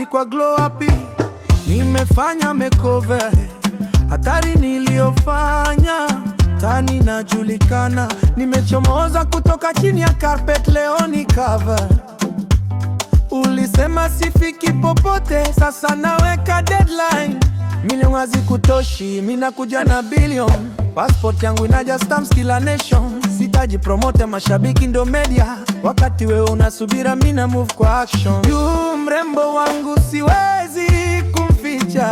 beauty kwa glow up, nimefanya makeover. Hatari niliyofanya tani najulikana, nimechomoza kutoka chini ya carpet, leo ni cover. Ulisema sifiki popote, sasa naweka deadline. Milioni hazikutoshi, mimi nakuja na billion. Passport yangu inaja stamps kila nation. Sitaji promote, mashabiki ndo media. Wakati wewe unasubira, mimi na move kwa action. Yu mrembo wangu siwezi kumficha,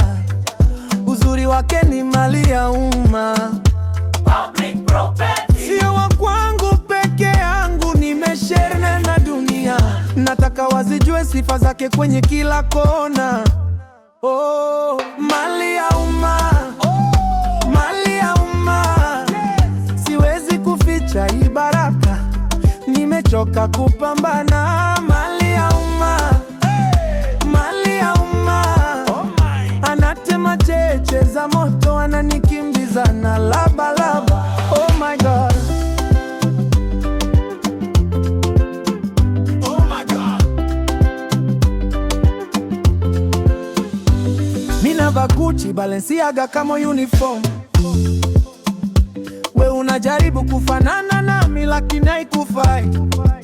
uzuri wake ni mali ya umma. Public property. Sio wa kwangu peke yangu, nimeshare na dunia. Nataka wazijue sifa zake kwenye kila kona. Oh, mali ya umma. Mali ya umma. Siwezi kuficha hii baraka, nimechoka kupambana. Mali ya umma. Mali ya umma. Anatema cheche za moto, ananikimbiza na laba laba. Oh my God. Oh my God. Mina Gucci, Balenciaga kama uniform. We unajaribu kufanana nami lakini haikufai.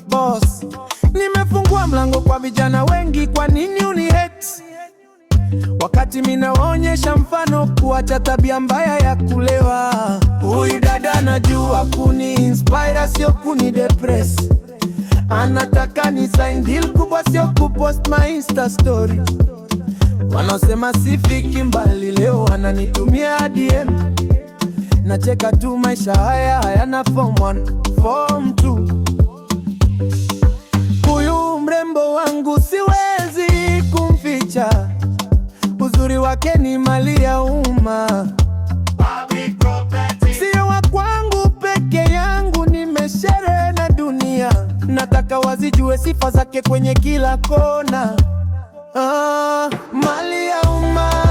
Boss, nimefungua mlango kwa vijana wengi, kwa nini unihate? Wakati minaonyesha mfano, kuacha tabia mbaya ya kulewa. Huyu dada najua kuni inspire, sio kuni depress. Anataka ni sign deal kubwa, sio kupost my Insta story. Wanaosema sifiki mbali, leo wananitumia DM. Nacheka tu, maisha haya hayana form 1, form 2. Huyu mrembo wangu siwezi kumficha, uzuri wake ni mali ya umma. Public property. Sio wa kwangu peke yangu, nimeshare na dunia. Nataka wazijue sifa zake kwenye kila kona. Mali ya umma.